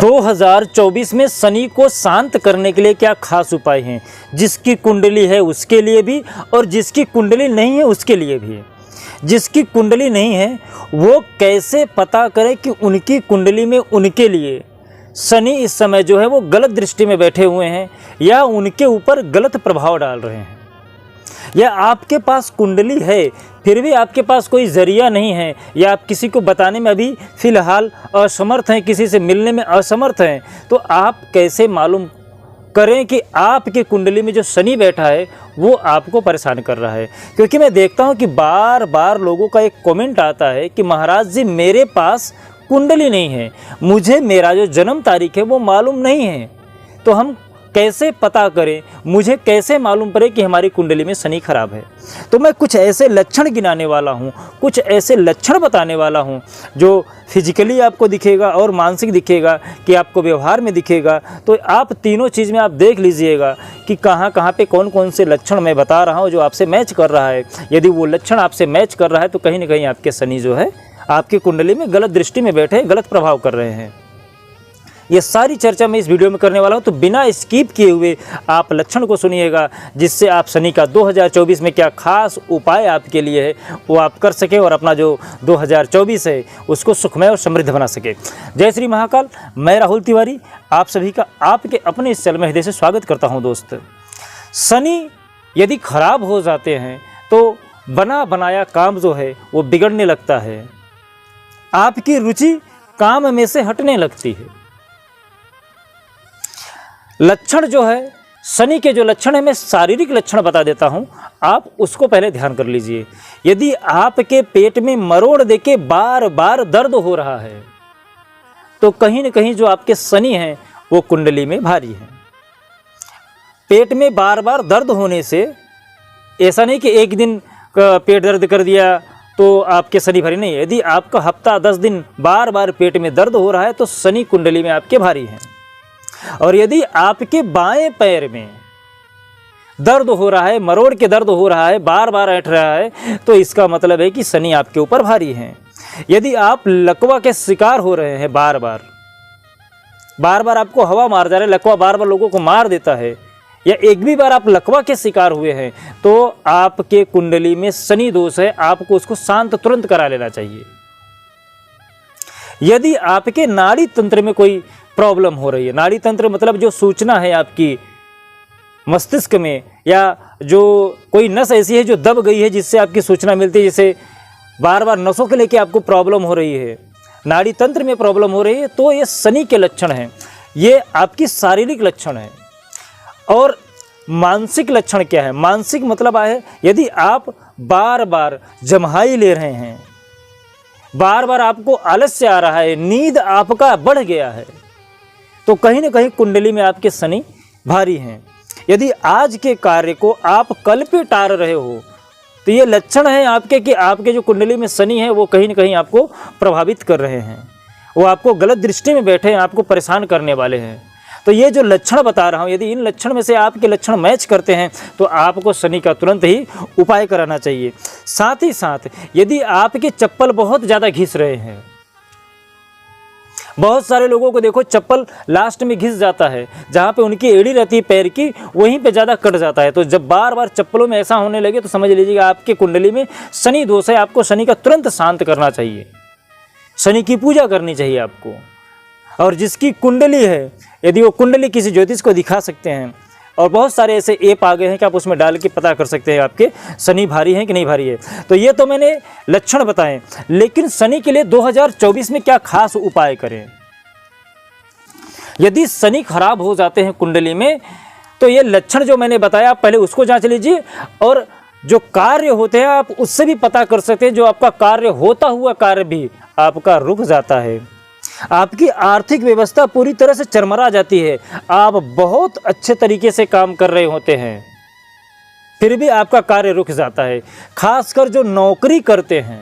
2024 में शनि को शांत करने के लिए क्या खास उपाय हैं, जिसकी कुंडली है उसके लिए भी और जिसकी कुंडली नहीं है उसके लिए भी। जिसकी कुंडली नहीं है वो कैसे पता करे कि उनकी कुंडली में उनके लिए शनि इस समय जो है वो गलत दृष्टि में बैठे हुए हैं या उनके ऊपर गलत प्रभाव डाल रहे हैं, या आपके पास कुंडली है फिर भी आपके पास कोई ज़रिया नहीं है, या आप किसी को बताने में अभी फ़िलहाल असमर्थ हैं, किसी से मिलने में असमर्थ हैं, तो आप कैसे मालूम करें कि आपके कुंडली में जो शनि बैठा है वो आपको परेशान कर रहा है। क्योंकि मैं देखता हूं कि बार बार लोगों का एक कमेंट आता है कि महाराज जी मेरे पास कुंडली नहीं है, मुझे मेरा जो जन्म तारीख है वो मालूम नहीं है, तो हम कैसे पता करें, मुझे कैसे मालूम पड़े कि हमारी कुंडली में शनि खराब है। तो मैं कुछ ऐसे लक्षण गिनाने वाला हूँ, कुछ ऐसे लक्षण बताने वाला हूँ जो फिजिकली आपको दिखेगा और मानसिक दिखेगा कि आपको व्यवहार में दिखेगा। तो आप तीनों चीज़ में आप देख लीजिएगा कि कहाँ कहाँ पे कौन कौन से लक्षण मैं बता रहा हूँ जो आपसे मैच कर रहा है। यदि वो लक्षण आपसे मैच कर रहा है तो कहीं ना कहीं आपके शनि जो है आपकी कुंडली में गलत दृष्टि में बैठे गलत प्रभाव कर रहे हैं। ये सारी चर्चा मैं इस वीडियो में करने वाला हूं, तो बिना स्किप किए हुए आप लक्षण को सुनिएगा, जिससे आप शनि का 2024 में क्या खास उपाय आपके लिए है वो आप कर सके और अपना जो 2024 है उसको सुखमय और समृद्ध बना सके। जय श्री महाकाल। मैं राहुल तिवारी आप सभी का आपके अपने इस चैनल में हृदय से स्वागत करता हूँ। दोस्त, शनि यदि खराब हो जाते हैं तो बना बनाया काम जो है वो बिगड़ने लगता है, आपकी रुचि काम में से हटने लगती है। लक्षण जो है शनि के जो लक्षण है मैं शारीरिक लक्षण बता देता हूं, आप उसको पहले ध्यान कर लीजिए। यदि आपके पेट में मरोड़ देके बार बार दर्द हो रहा है तो कहीं न कहीं जो आपके शनि हैं वो कुंडली में भारी है। पेट में बार बार दर्द होने से ऐसा नहीं कि एक दिन पेट दर्द कर दिया तो आपके शनि भारी नहीं है। यदि आपका हफ्ता 10 दिन बार बार पेट में दर्द हो रहा है तो शनि कुंडली में आपके भारी हैं। और यदि आपके बाएं पैर में दर्द हो रहा है, मरोड़ के दर्द हो रहा है, बार बार ऐंठ रहा है, तो इसका मतलब है कि शनि आपके ऊपर भारी हैं। यदि आप लकवा के शिकार हो रहे हैं, बार बार आपको हवा मार जा रहा है, लकवा बार बार लोगों को मार देता है, या एक भी बार आप लकवा के शिकार हुए हैं तो आपके कुंडली में शनि दोष है, आपको उसको शांत तुरंत करा लेना चाहिए। यदि आपके नाड़ी तंत्र में कोई प्रॉब्लम हो रही है, नाड़ी तंत्र मतलब जो सूचना है आपकी मस्तिष्क में, या जो कोई नस ऐसी है जो दब गई है जिससे आपकी सूचना मिलती है, जैसे बार बार नसों के लेके आपको प्रॉब्लम हो रही है, नाड़ी तंत्र में प्रॉब्लम हो रही है, तो ये शनि के लक्षण हैं। ये आपकी शारीरिक लक्षण है। और मानसिक लक्षण क्या है? मानसिक मतलब है यदि आप बार बार जम्हाई ले रहे हैं, बार बार आपको आलस्य आ रहा है, नींद आपका बढ़ गया है, तो कहीं ना कहीं कुंडली में आपके शनि भारी हैं। यदि आज के कार्य को आप कल पे टाल रहे हो तो ये लक्षण है आपके कि आपके जो कुंडली में शनि है वो कहीं ना कहीं आपको प्रभावित कर रहे हैं, वो आपको गलत दृष्टि में बैठे हैं, आपको परेशान करने वाले हैं। तो ये जो लक्षण बता रहा हूँ, यदि इन लक्षण में से आपके लक्षण मैच करते हैं तो आपको शनि का तुरंत ही उपाय कराना चाहिए। साथ ही साथ यदि आपके चप्पल बहुत ज़्यादा घिस रहे हैं, बहुत सारे लोगों को देखो चप्पल लास्ट में घिस जाता है, जहाँ पे उनकी एड़ी रहती है पैर की वहीं पे ज़्यादा कट जाता है। तो जब बार बार चप्पलों में ऐसा होने लगे तो समझ लीजिएगा आपके कुंडली में शनि दोष है, आपको शनि का तुरंत शांत करना चाहिए, शनि की पूजा करनी चाहिए आपको। और जिसकी कुंडली है, यदि वो कुंडली किसी ज्योतिष को दिखा सकते हैं, और बहुत सारे ऐसे ऐप आ गए हैं कि आप उसमें डाल के पता कर सकते हैं आपके शनि भारी हैं कि नहीं भारी है। तो ये तो मैंने लक्षण बताए, लेकिन शनि के लिए 2024 में क्या खास उपाय करें? यदि शनि खराब हो जाते हैं कुंडली में तो ये लक्षण जो मैंने बताया आप पहले उसको जांच लीजिए, और जो कार्य होते हैं आप उससे भी पता कर सकते हैं। जो आपका कार्य होता हुआ कार्य भी आपका रुक जाता है, आपकी आर्थिक व्यवस्था पूरी तरह से चरमरा जाती है, आप बहुत अच्छे तरीके से काम कर रहे होते हैं फिर भी आपका कार्य रुक जाता है। खासकर जो नौकरी करते हैं,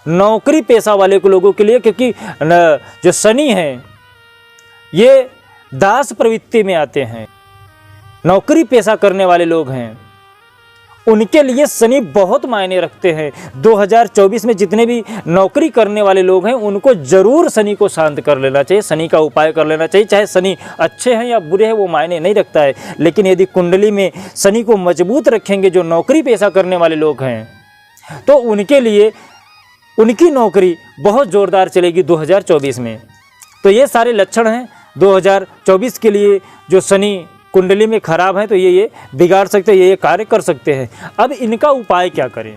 नौकरी पेशा वाले को लोगों के लिए, क्योंकि जो शनि है ये दास प्रवृत्ति में आते हैं, नौकरी पेशा करने वाले लोग हैं उनके लिए शनि बहुत मायने रखते हैं। 2024 में जितने भी नौकरी करने वाले लोग हैं उनको ज़रूर शनि को शांत कर लेना चाहिए, शनि का उपाय कर लेना चाहिए। चाहे शनि अच्छे हैं या बुरे हैं वो मायने नहीं रखता है, लेकिन यदि कुंडली में शनि को मजबूत रखेंगे जो नौकरी पेशा करने वाले लोग हैं तो उनके लिए उनकी नौकरी बहुत ज़ोरदार चलेगी 2024 में। तो ये सारे लक्षण हैं 2024 के लिए। जो शनि कुंडली में खराब है तो ये बिगाड़ सकते हैं, ये कार्य कर सकते हैं। अब इनका उपाय क्या करें?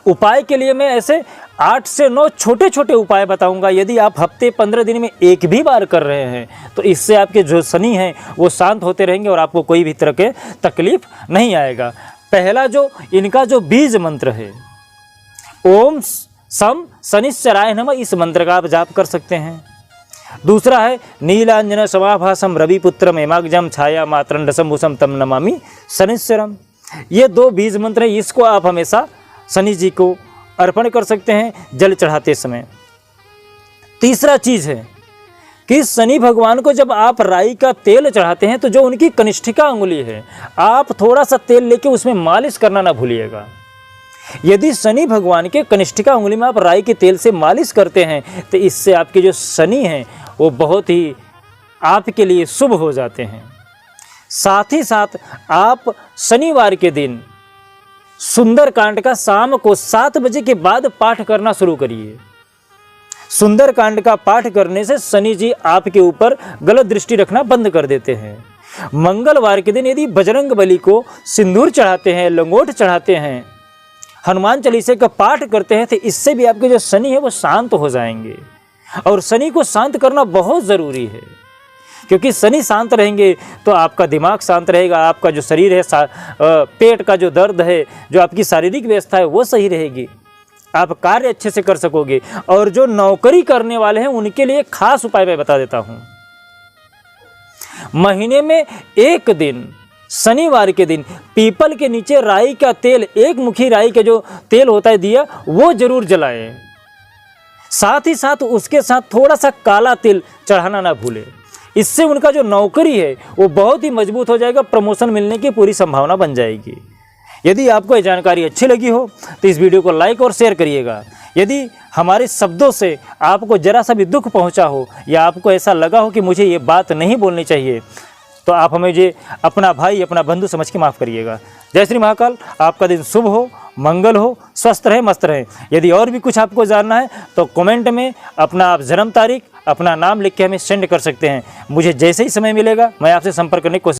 उपाय के लिए मैं ऐसे 8 से 9 छोटे छोटे उपाय बताऊंगा। यदि आप हफ्ते 15 दिन में एक भी बार कर रहे हैं तो इससे आपके जो शनि हैं वो शांत होते रहेंगे और आपको कोई भी तरह के तकलीफ नहीं आएगा। पहला जो इनका जो बीज मंत्र है, ओम सम शनिश्चराय नमः, इस मंत्र का आप जाप कर सकते हैं। दूसरा है नीलांजन समाभासम रविपुत्रम हेमाग्जम छाया मातरंडसम भूषम तम नमामि शनिश्चरम। ये 2 बीज मंत्र हैं, इसको आप हमेशा शनि जी को अर्पण कर सकते हैं जल चढ़ाते समय। तीसरा चीज़ है कि शनि भगवान को जब आप राई का तेल चढ़ाते हैं तो जो उनकी कनिष्ठिका अंगुली है आप थोड़ा सा तेल लेके उसमें मालिश करना ना भूलिएगा। यदि शनि भगवान के कनिष्ठिका उंगली में आप राई के तेल से मालिश करते हैं तो इससे आपके जो शनि हैं वो बहुत ही आपके लिए शुभ हो जाते हैं। साथ ही साथ आप शनिवार के दिन सुंदरकांड का शाम को 7 बजे के बाद पाठ करना शुरू करिए। सुंदरकांड का पाठ करने से शनि जी आपके ऊपर गलत दृष्टि रखना बंद कर देते हैं। मंगलवार के दिन यदि बजरंग बली को सिंदूर चढ़ाते हैं, लंगोट चढ़ाते हैं, हनुमान चालीसा का पाठ करते हैं तो इससे भी आपके जो शनि है वो शांत हो जाएंगे। और शनि को शांत करना बहुत ज़रूरी है, क्योंकि शनि शांत रहेंगे तो आपका दिमाग शांत रहेगा, आपका जो शरीर है, पेट का जो दर्द है, जो आपकी शारीरिक व्यवस्था है वो सही रहेगी, आप कार्य अच्छे से कर सकोगे। और जो नौकरी करने वाले हैं उनके लिए खास उपाय मैं बता देता हूँ। महीने में एक दिन शनिवार के दिन पीपल के नीचे राई का तेल, 1 मुट्ठी राई का जो तेल होता है दिया, वो जरूर जलाएं। साथ ही साथ उसके साथ थोड़ा सा काला तिल चढ़ाना ना भूलें। इससे उनका जो नौकरी है वो बहुत ही मजबूत हो जाएगा, प्रमोशन मिलने की पूरी संभावना बन जाएगी। यदि आपको ये जानकारी अच्छी लगी हो तो इस वीडियो को लाइक और शेयर करिएगा। यदि हमारे शब्दों से आपको जरा सा भी दुख पहुंचा हो या आपको ऐसा लगा हो कि मुझे ये बात नहीं बोलनी चाहिए तो आप हमें जो अपना भाई, अपना बंधु समझ के माफ़ करिएगा। जय श्री महाकाल। आपका दिन शुभ हो, मंगल हो, स्वस्थ रहे, मस्त रहे। यदि और भी कुछ आपको जानना है तो कमेंट में अपना आप जन्म तारीख, अपना नाम लिख के हमें सेंड कर सकते हैं। मुझे जैसे ही समय मिलेगा मैं आपसे संपर्क करने की कोशिश